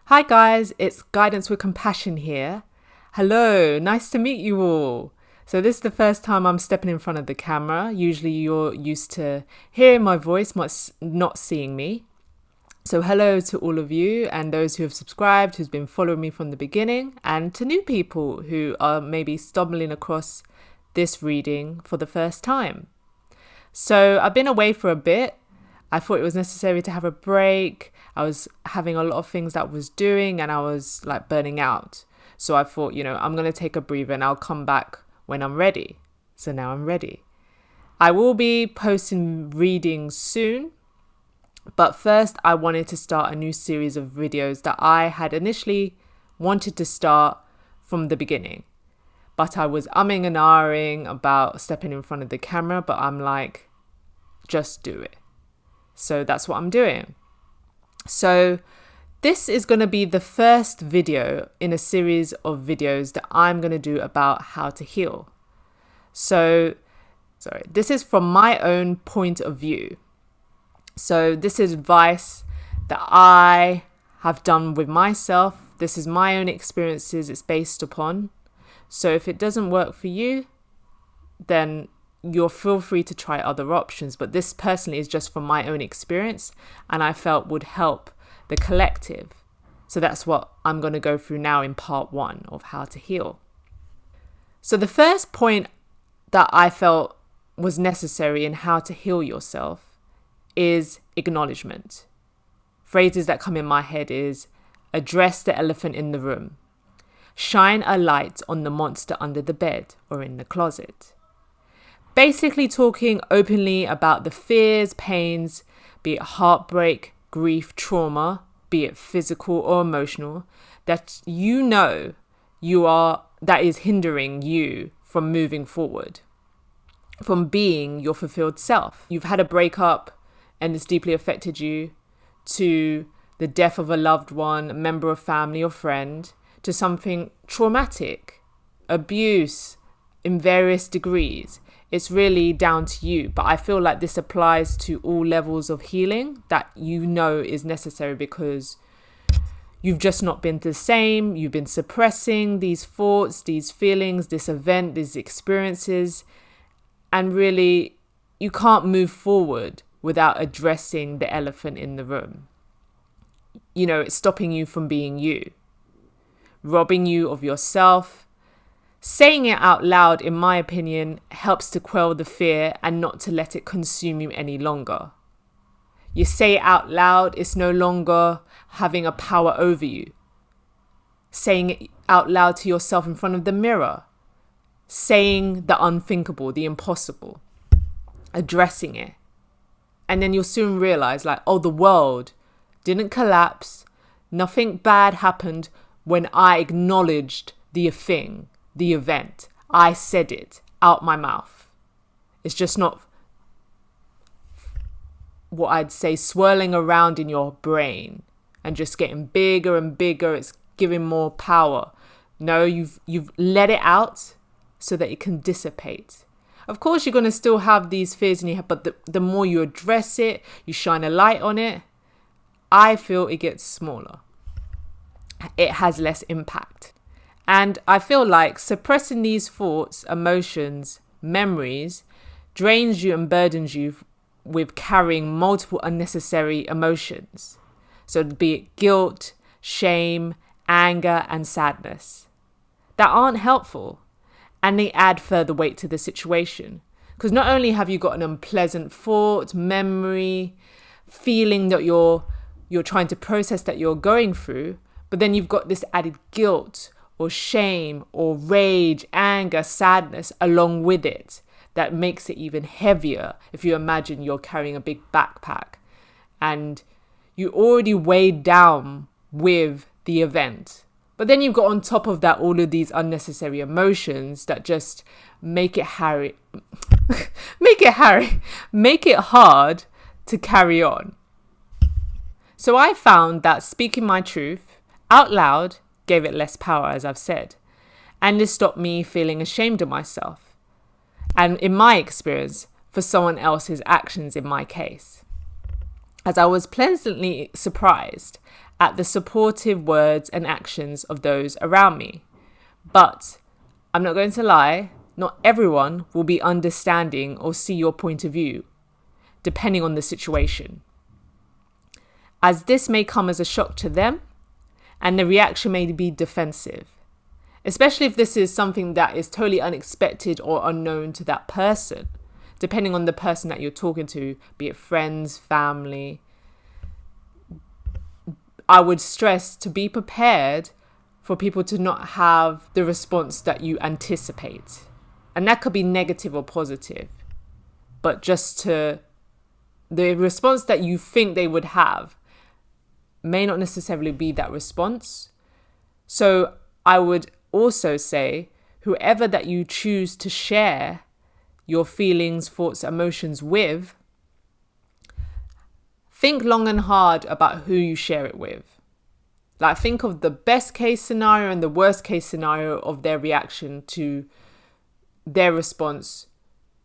Hi guys, it's Guidance with Compassion here. Hello, nice to meet you all. So this is the first time I'm stepping in front of the camera. Usually you're used to hearing my voice, not seeing me. So hello to all of you and those who have subscribed, who's been following me from the beginning, and to new people who are maybe stumbling across this reading for the first time. So I've been away for a bit. I thought it was necessary to have a break. I was having a lot of things that I was doing and I was like burning out. So I thought, I'm going to take a breather and I'll come back when I'm ready. So now I'm ready. I will be posting readings soon. But first, I wanted to start a new series of videos that I had initially wanted to start from the beginning. But I was umming and ahhing about stepping in front of the camera, but I'm like, just do it. So that's what I'm doing. So this is going to be the first video in a series of videos that I'm going to do about how to heal. So, this is from my own point of view. So this is advice that I have done with myself. This is my own experiences it's based upon. So if it doesn't work for you, then you'll feel free to try other options. But this personally is just from my own experience and I felt would help the collective. So that's what I'm going to go through now in part 1 of how to heal. So the first point that I felt was necessary in how to heal yourself is acknowledgement. Phrases that come in my head is address the elephant in the room, shine a light on the monster under the bed or in the closet. Basically talking openly about the fears, pains, be it heartbreak, grief, trauma, be it physical or emotional, that that is hindering you from moving forward, from being your fulfilled self. You've had a breakup and it's deeply affected you, to the death of a loved one, a member of family or friend, to something traumatic, abuse in various degrees. It's really down to you. But I feel like this applies to all levels of healing that is necessary because you've just not been the same. You've been suppressing these thoughts, these feelings, this event, these experiences. And really, you can't move forward without addressing the elephant in the room. It's stopping you from being you, robbing you of yourself. Saying it out loud, in my opinion, helps to quell the fear and not to let it consume you any longer. You say it out loud, it's no longer having a power over you. Saying it out loud to yourself in front of the mirror. Saying the unthinkable, the impossible. Addressing it. And then you'll soon realize the world didn't collapse. Nothing bad happened when I acknowledged the thing. The event. I said it out my mouth. It's just not what I'd say swirling around in your brain and just getting bigger and bigger. It's giving more power. No, you've let it out so that it can dissipate. Of course, you're going to still have these fears in your head, but the more you address it, you shine a light on it, I feel it gets smaller. It has less impact. And I feel like suppressing these thoughts, emotions, memories drains you and burdens you with carrying multiple unnecessary emotions. So be it guilt, shame, anger, and sadness that aren't helpful. And they add further weight to the situation. Because not only have you got an unpleasant thought, memory, feeling that you're trying to process that you're going through, but then you've got this added guilt or shame or rage, anger, sadness along with it that makes it even heavier. If you imagine you're carrying a big backpack and you already weighed down with the event. But then you've got on top of that all of these unnecessary emotions that just make it hard to carry on. So I found that speaking my truth out loud gave it less power, as I've said, and this stopped me feeling ashamed of myself. And in my experience, for someone else's actions in my case. As I was pleasantly surprised at the supportive words and actions of those around me. But I'm not going to lie, not everyone will be understanding or see your point of view, depending on the situation, as this may come as a shock to them and the reaction may be defensive, especially if this is something that is totally unexpected or unknown to that person, depending on the person that you're talking to, be it friends, family. I would stress to be prepared for people to not have the response that you anticipate. And that could be negative or positive, but just to the response that you think they would have may not necessarily be that response. So I would also say, whoever that you choose to share your feelings, thoughts, emotions with, think long and hard about who you share it with. Like, think of the best case scenario and the worst case scenario of their reaction to their response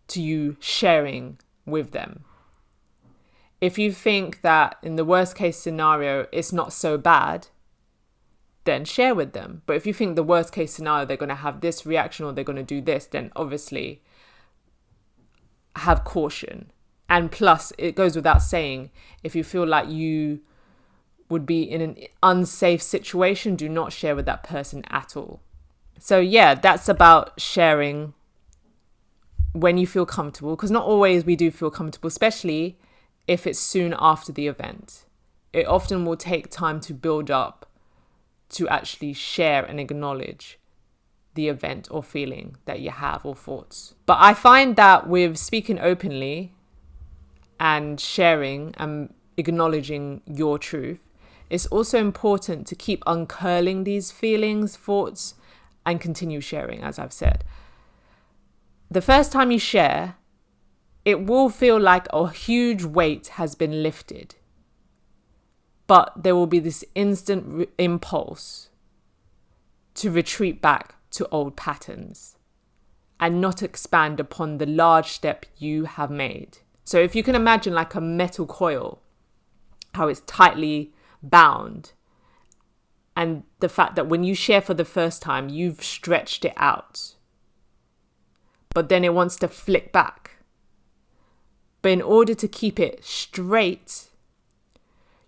to you sharing with them. If you think that in the worst case scenario, it's not so bad, then share with them. But if you think the worst case scenario, they're going to have this reaction or they're going to do this, then obviously have caution. And plus, it goes without saying, if you feel like you would be in an unsafe situation, do not share with that person at all. So yeah, that's about sharing when you feel comfortable, because not always we do feel comfortable, especially if it's soon after the event. It often will take time to build up to actually share and acknowledge the event or feeling that you have or thoughts. But I find that with speaking openly and sharing and acknowledging your truth, it's also important to keep uncurling these feelings, thoughts, and continue sharing, as I've said. The first time you share, it will feel like a huge weight has been lifted. But there will be this instant impulse to retreat back to old patterns and not expand upon the large step you have made. So if you can imagine like a metal coil, how it's tightly bound, and the fact that when you share for the first time, you've stretched it out, but then it wants to flick back. But in order to keep it straight,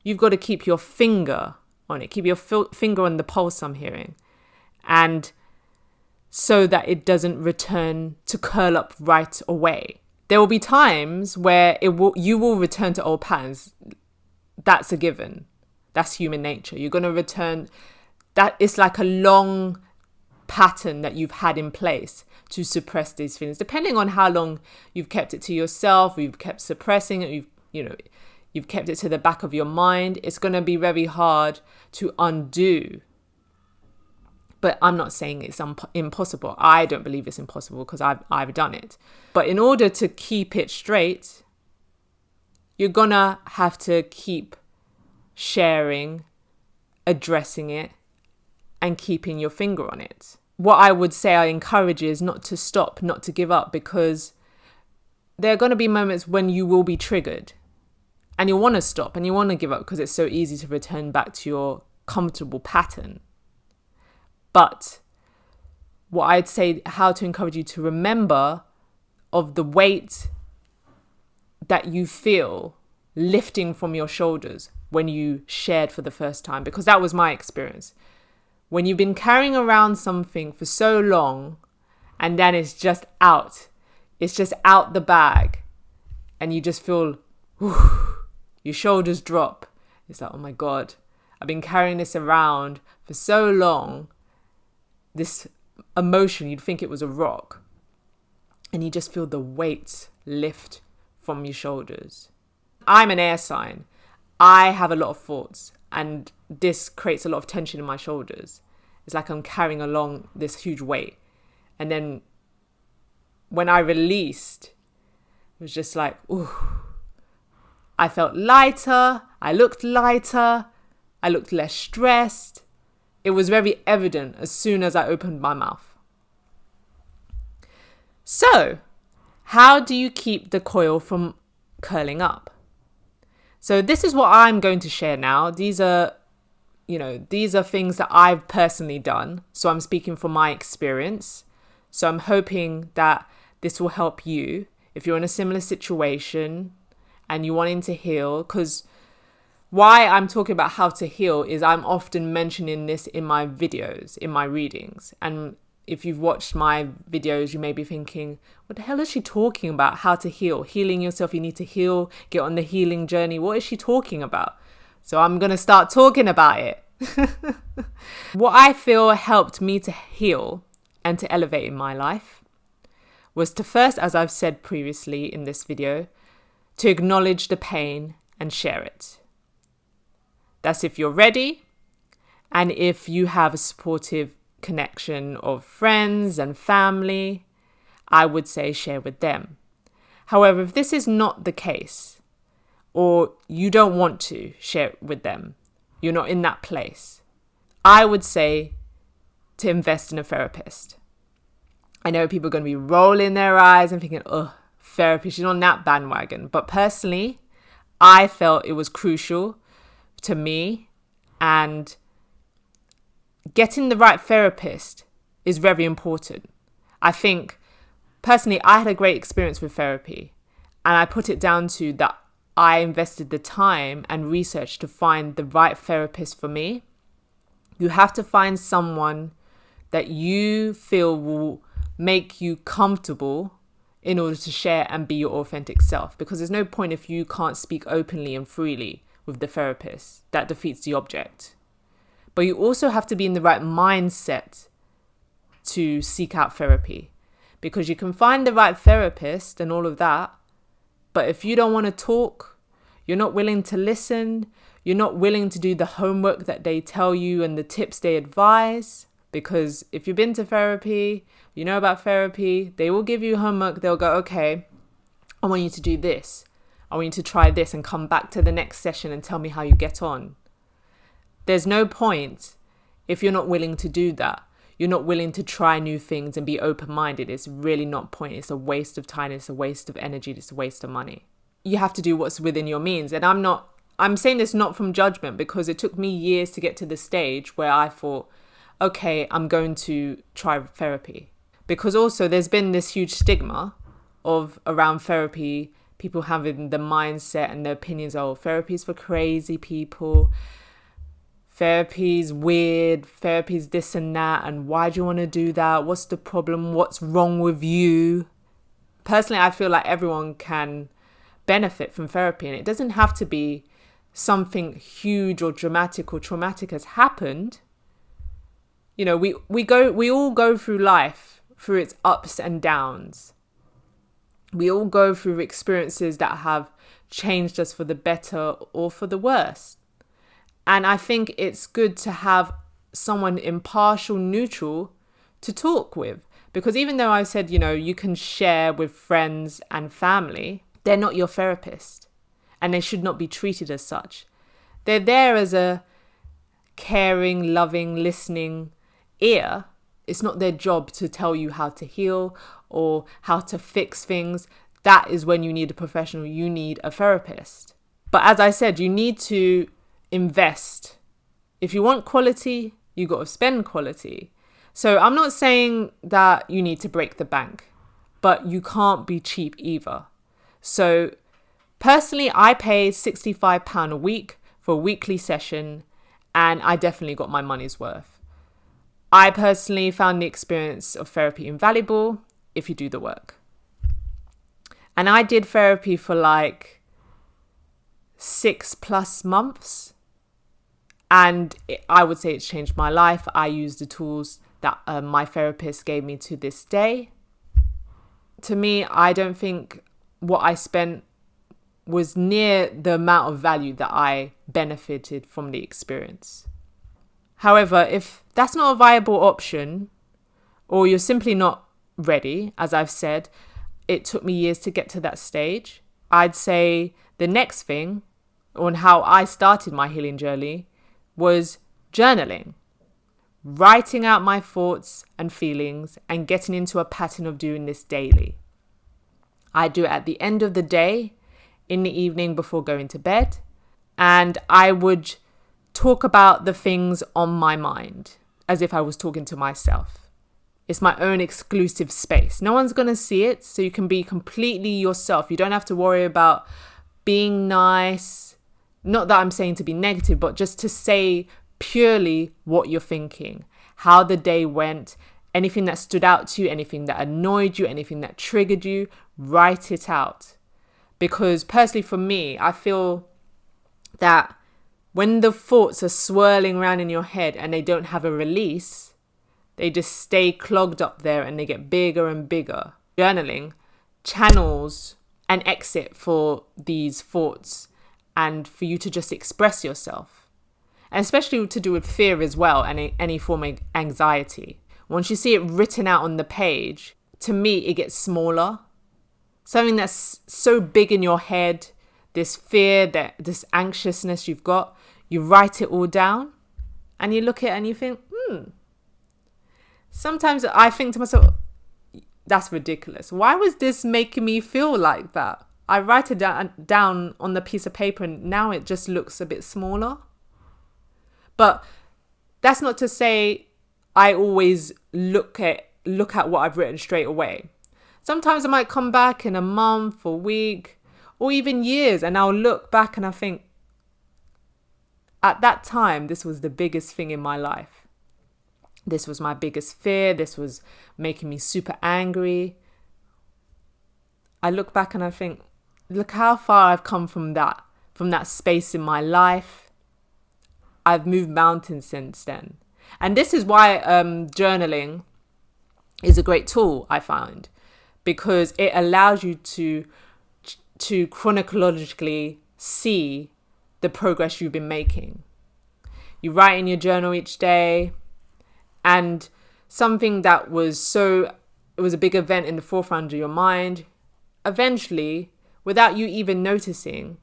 you've got to keep your finger on it, keep your finger on the pulse, I'm hearing, and so that it doesn't return to curl up right away. There will be times where you will return to old patterns. That's a given. That's human nature. You're going to return. That it's like a long pattern that you've had in place to suppress these feelings. Depending on how long you've kept it to yourself, you've kept suppressing it, you've kept it to the back of your mind, it's going to be very hard to undo. But I'm not saying it's impossible. I don't believe it's impossible because I've done it. But in order to keep it straight, you're going to have to keep sharing, addressing it, and keeping your finger on it. What I would say I encourage is not to stop, not to give up, because there are going to be moments when you will be triggered and you want to stop and you want to give up because it's so easy to return back to your comfortable pattern. But what I'd say, how to encourage you to remember of the weight that you feel lifting from your shoulders when you shared for the first time, because that was my experience. When you've been carrying around something for so long and then it's just out the bag, and you just feel, your shoulders drop. It's like, oh my God, I've been carrying this around for so long. This emotion, you'd think it was a rock, and you just feel the weight lift from your shoulders. I'm an air sign. I have a lot of thoughts, and this creates a lot of tension in my shoulders. It's like I'm carrying along this huge weight. And then when I released, it was just like, ooh. I felt lighter. I looked lighter. I looked less stressed. It was very evident as soon as I opened my mouth. So, how do you keep the coil from curling up? So this is what I'm going to share now. These are these are things that I've personally done. So I'm speaking from my experience. So I'm hoping that this will help you if you're in a similar situation and you're wanting to heal. Because why I'm talking about how to heal is I'm often mentioning this in my videos, in my readings. And if you've watched my videos, you may be thinking, what the hell is she talking about? How to heal? Healing yourself, you need to heal, get on the healing journey. What is she talking about? So I'm going to start talking about it. What I feel helped me to heal and to elevate in my life was to first, as I've said previously in this video, to acknowledge the pain and share it. That's if you're ready and if you have a supportive connection of friends and family, I would say share with them. However, if this is not the case, or you don't want to share it with them, you're not in that place, I would say to invest in a therapist. I know people are going to be rolling their eyes and thinking, oh, therapy, she's on that bandwagon. But personally, I felt it was crucial to me, and getting the right therapist is very important. I think personally, I had a great experience with therapy, and I put it down to that I invested the time and research to find the right therapist for me. You have to find someone that you feel will make you comfortable in order to share and be your authentic self, because there's no point if you can't speak openly and freely with the therapist. That defeats the object. But you also have to be in the right mindset to seek out therapy, because you can find the right therapist and all of that, but if you don't want to talk, you're not willing to listen, you're not willing to do the homework that they tell you and the tips they advise, because if you've been to therapy, you know about therapy, they will give you homework. They'll go, okay, I want you to do this. I want you to try this and come back to the next session and tell me how you get on. There's no point if you're not willing to do that. You're not willing to try new things and be open-minded. It's really not point. It's a waste of time. It's a waste of energy. It's a waste of money. You have to do what's within your means. And I'm saying this not from judgment, because it took me years to get to the stage where I thought, okay, I'm going to try therapy. Because also there's been this huge stigma of around therapy, people having the mindset and the opinions, oh, therapy's for crazy people. Therapy's weird, therapy's this and that, and why do you want to do that? What's the problem? What's wrong with you? Personally, I feel like everyone can benefit from therapy, and it doesn't have to be something huge or dramatic or traumatic has happened. We all go through life through its ups and downs. We all go through experiences that have changed us for the better or for the worse. And I think it's good to have someone impartial, neutral to talk with. Because even though I said, you can share with friends and family, they're not your therapist. And they should not be treated as such. They're there as a caring, loving, listening ear. It's not their job to tell you how to heal or how to fix things. That is when you need a professional. You need a therapist. But as I said, you need to invest. If you want quality, you got to spend quality. So I'm not saying that you need to break the bank, but you can't be cheap either. So personally, I pay £65 a week for a weekly session, and I definitely got my money's worth. I personally found the experience of therapy invaluable if you do the work. And I did therapy for like 6+ months. And I would say it's changed my life. I use the tools that my therapist gave me to this day. To me, I don't think what I spent was near the amount of value that I benefited from the experience. However, if that's not a viable option, or you're simply not ready, as I've said, it took me years to get to that stage, I'd say the next thing on how I started my healing journey was journaling, writing out my thoughts and feelings and getting into a pattern of doing this daily. I do it at the end of the day, in the evening before going to bed, and I would talk about the things on my mind as if I was talking to myself. It's my own exclusive space. No one's going to see it, so you can be completely yourself. You don't have to worry about being nice. Not that I'm saying to be negative, but just to say purely what you're thinking, how the day went, anything that stood out to you, anything that annoyed you, anything that triggered you, write it out. Because personally for me, I feel that when the thoughts are swirling around in your head and they don't have a release, they just stay clogged up there and they get bigger and bigger. Journaling channels an exit for these thoughts and for you to just express yourself. And especially to do with fear as well and any form of anxiety. Once you see it written out on the page, to me, it gets smaller. Something that's so big in your head, this fear, this anxiousness you've got, you write it all down and you look at it and you think, Sometimes I think to myself, that's ridiculous. Why was this making me feel like that? I write it down on the piece of paper and now it just looks a bit smaller. But that's not to say I always look at what I've written straight away. Sometimes I might come back in a month or week or even years and I'll look back and I think, at that time, this was the biggest thing in my life. This was my biggest fear. This was making me super angry. I look back and I think, look how far I've come from that space in my life. I've moved mountains since then. And this is why journaling is a great tool, I find, because it allows you to chronologically see the progress you've been making. You write in your journal each day, and something that was it was a big event in the forefront of your mind, eventually, without you even noticing,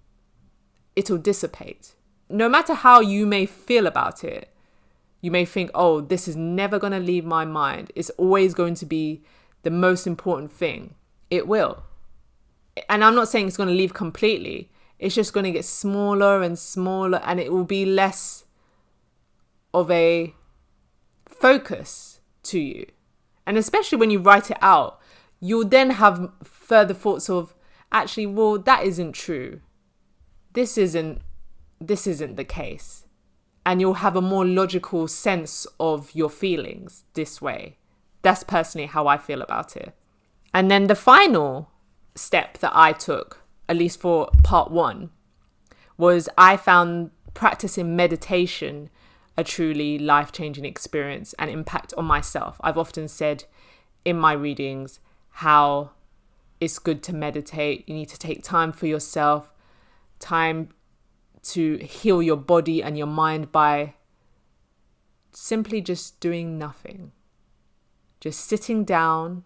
it'll dissipate. No matter how you may feel about it, you may think, oh, this is never going to leave my mind. It's always going to be the most important thing. It will. And I'm not saying it's going to leave completely. It's just going to get smaller and smaller, and it will be less of a focus to you. And especially when you write it out, you'll then have further thoughts of, actually, well, that isn't true. This isn't the case. And you'll have a more logical sense of your feelings this way. That's personally how I feel about it. And then the final step that I took, at least for part 1, was I found practicing meditation a truly life-changing experience and impact on myself. I've often said in my readings how it's good to meditate. You need to take time for yourself, time to heal your body and your mind by simply just doing nothing. Just sitting down,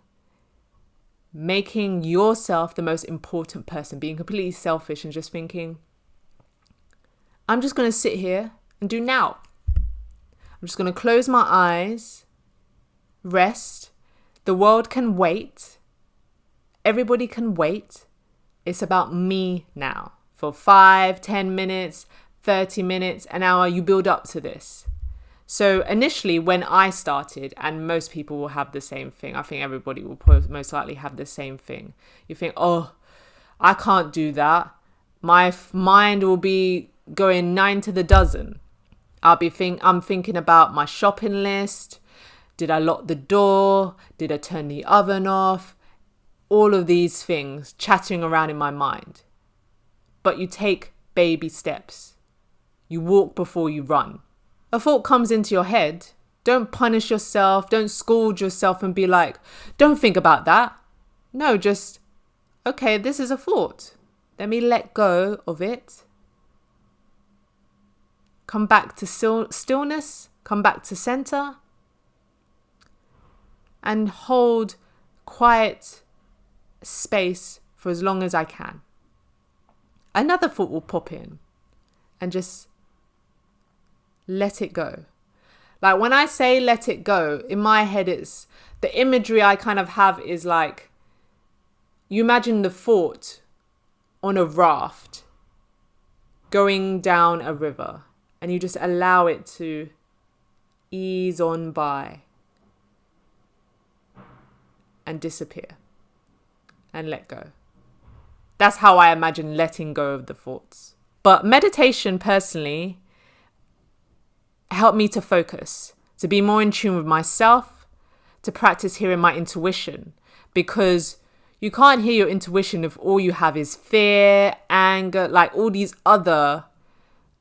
making yourself the most important person, being completely selfish and just thinking, I'm just going to sit here and do now. I'm just going to close my eyes, rest. The world can wait. Everybody can wait. It's about me now. For 5, 10 minutes, 30 minutes, an hour, you build up to this. So initially when I started, and most people will have the same thing, I think everybody will most likely have the same thing. You think, oh, I can't do that. My mind will be going 9 to the dozen. I'm thinking about my shopping list. Did I lock the door? Did I turn the oven off? All of these things chattering around in my mind. But you take baby steps. You walk before you run. A thought comes into your head. Don't punish yourself. Don't scold yourself and be like, don't think about that. No, just, okay, this is a thought. Let me let go of it. Come back to stillness. Come back to center. And hold quiet space for as long as I can. Another thought will pop in and just let it go. Like when I say let it go, in my head, it's the imagery I kind of have is like, you imagine the thought on a raft going down a river, and you just allow it to ease on by and disappear and let go. That's how I imagine letting go of the thoughts. But meditation personally helped me to focus, to be more in tune with myself, to practice hearing my intuition, because you can't hear your intuition if all you have is fear, anger, like all these other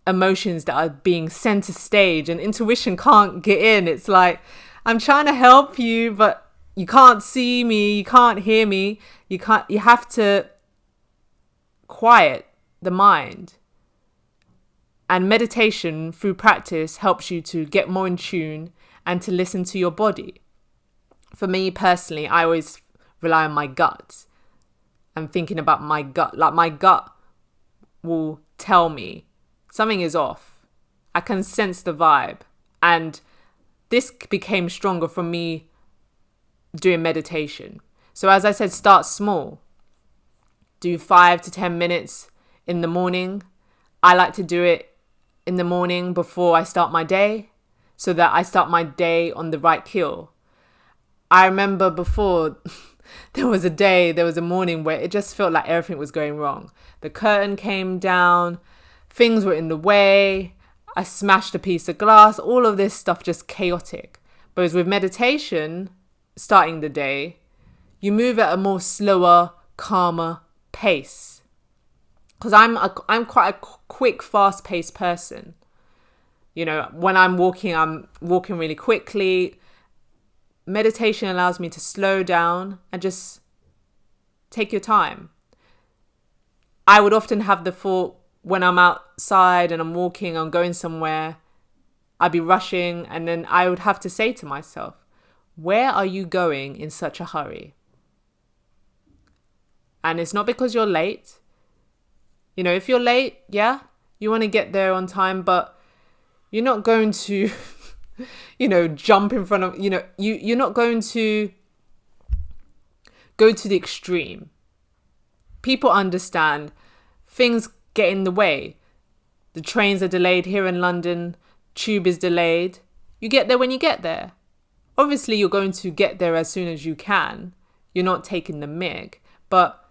emotions that are being center stage, and intuition can't get in. It's like, I'm trying to help you, but you can't see me, you can't hear me. You have to quiet the mind. And meditation through practice helps you to get more in tune and to listen to your body. For me personally, I always rely on my gut. I'm thinking about my gut. Like my gut will tell me something is off. I can sense the vibe. And this became stronger from me doing meditation. So as I said, start small. Do 5 to 10 minutes in the morning. I like to do it in the morning before I start my day, so that I start my day on the right keel. I remember before there was a morning where it just felt like everything was going wrong. The curtain came down, things were in the way, I smashed a piece of glass, all of this stuff just chaotic. But with meditation, starting the day, you move at a more slower, calmer pace. Because I'm quite a quick, fast-paced person. You know, when I'm walking really quickly. Meditation allows me to slow down and just take your time. I would often have the thought when I'm outside and I'm walking, I'm going somewhere, I'd be rushing, and then I would have to say to myself, where are you going in such a hurry? And it's not because you're late. You know, if you're late, yeah, you want to get there on time, but you're not going to, jump in front of, you're not going to go to the extreme. People understand things get in the way. The trains are delayed here in London. Tube is delayed. You get there when you get there. Obviously, you're going to get there as soon as you can. You're not taking the mick. But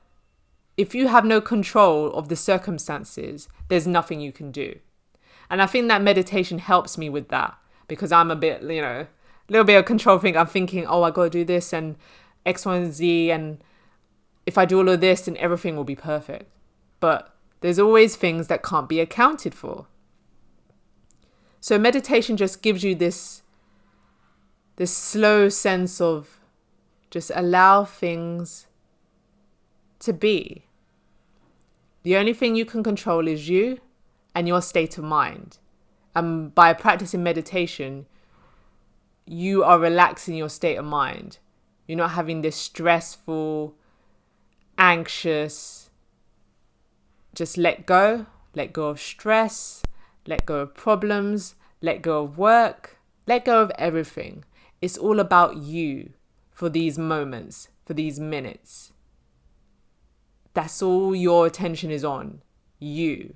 if you have no control of the circumstances, there's nothing you can do. And I think that meditation helps me with that, because I'm a bit, a little bit of control thing. I'm thinking, I got to do this and X, Y, and Z. And if I do all of this, then everything will be perfect. But there's always things that can't be accounted for. So meditation just gives you this slow sense of just allow things to be. The only thing you can control is you and your state of mind. And by practicing meditation, you are relaxing your state of mind. You're not having this stressful, anxious, just let go of stress, let go of problems, let go of work, let go of everything. It's all about you for these moments, for these minutes. That's all your attention is on. You.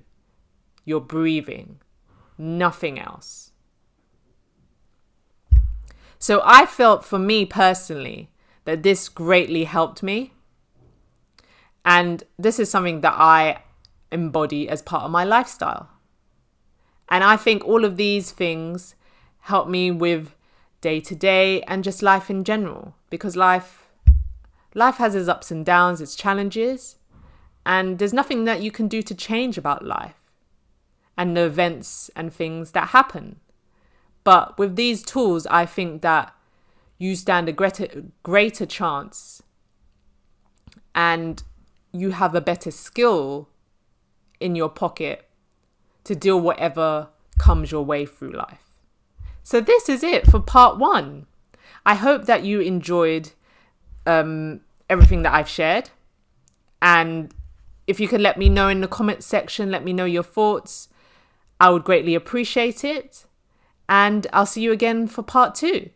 Your breathing. Nothing else. So I felt, for me personally, that this greatly helped me. And this is something that I embody as part of my lifestyle. And I think all of these things help me with day to day and just life in general. Because life has its ups and downs, its challenges. And there's nothing that you can do to change about life and the events and things that happen. But with these tools, I think that you stand a greater chance and you have a better skill in your pocket to deal whatever comes your way through life. So this is it for part 1. I hope that you enjoyed everything that I've shared. And if you could let me know in the comment section, let me know your thoughts. I would greatly appreciate it. And I'll see you again for part 2.